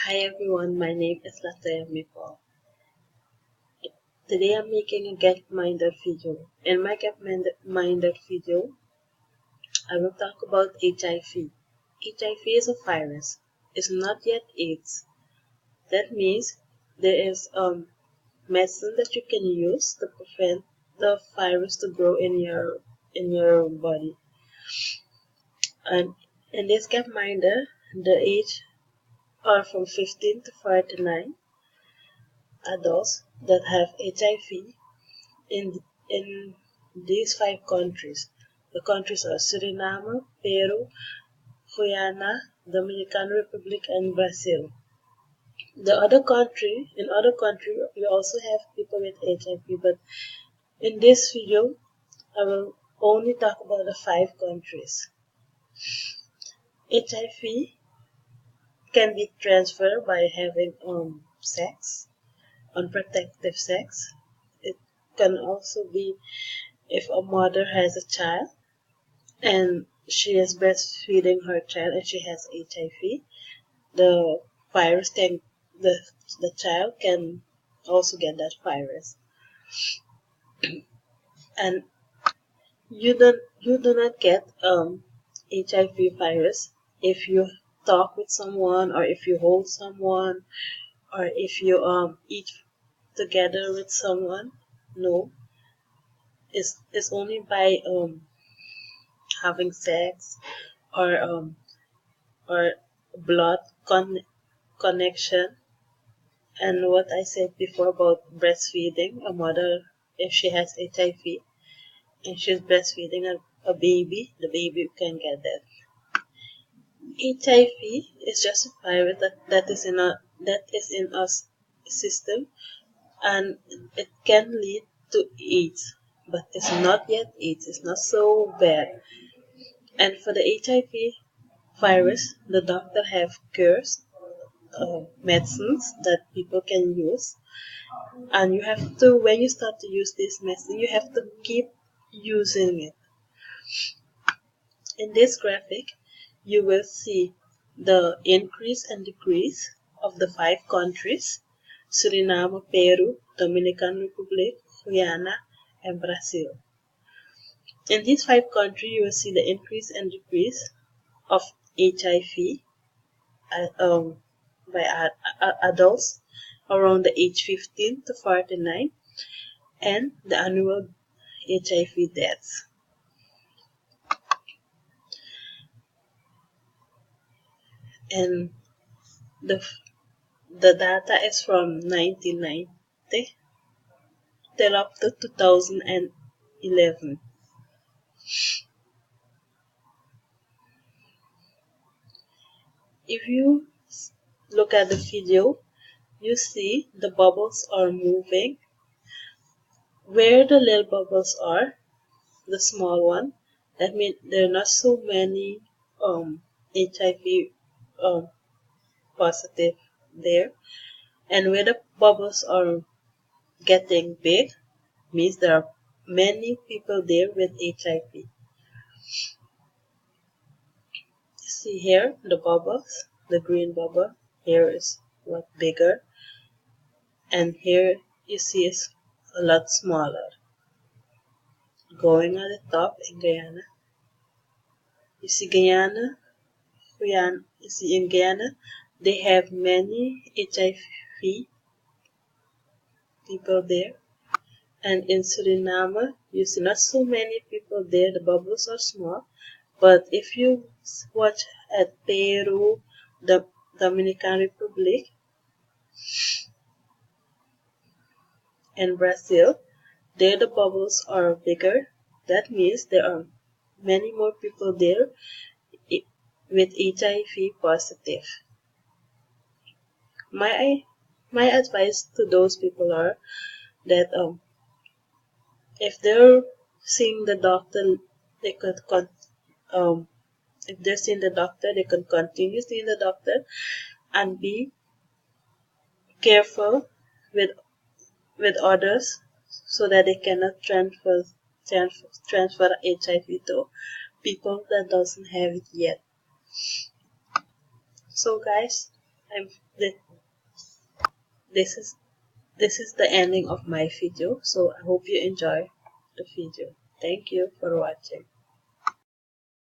Hi everyone, my name is Lataya Miko. Today I'm making a Gamninder video. In my Gamninder video, I will talk about HIV. HIV is a virus. It's not yet AIDS. That means there is medicine that you can use to prevent the virus to grow in your body. And in this Gamninder, the age are from 15 to 49 adults that have HIV in these 5 countries. The countries are Suriname, Peru, Guyana, Dominican Republic, and Brazil. In other country, we also have people with HIV, but in this video, I will only talk about the 5 countries. HIV can be transferred by having sex, unprotected sex. It can also be if a mother has a child and she is breastfeeding her child and she has HIV, the virus can the child can also get that virus. And you do not get HIV virus if you talk with someone or if you hold someone or if you eat together with someone. No, it's only by having sex or blood connection. And what I said before about breastfeeding, a mother, if she has HIV and she's breastfeeding a baby, the baby can get that. HIV is just a virus that is in our system, and it can lead to AIDS, but it's not yet AIDS. It's not so bad. And for the HIV virus, the doctor have cures, medicines that people can use, and you have to, when you start to use this medicine, you have to keep using it. In this graphic, you will see the increase and decrease of the 5 countries: Suriname, Peru, Dominican Republic, Guyana, and Brazil. In these 5 countries, you will see the increase and decrease of HIV by adults around the age 15 to 49 and the annual HIV deaths. And the data is from 1990 till up to 2011. If you look at the video, you see the bubbles are moving. Where the little bubbles are, the small one, that means there are not so many HIV positive there. And where the bubbles are getting big, means there are many people there with HIV. See here, the bubbles, the green bubble, here is what bigger, and here you see is a lot smaller. Going at the top in Guyana, you see in Guyana, they have many HIV people there. And in Suriname, you see not so many people there, the bubbles are small. But if you watch at Peru, the Dominican Republic, and Brazil, there the bubbles are bigger. That means there are many more people there with HIV positive. My advice to those people are that if they're seeing the doctor, they could if they're seeing the doctor, they can continue seeing the doctor and be careful with others so that they cannot transfer HIV to people that doesn't have it yet. So guys, I'm, thi- this is this is the ending of my video, so I hope you enjoy the video. Thank you for watching.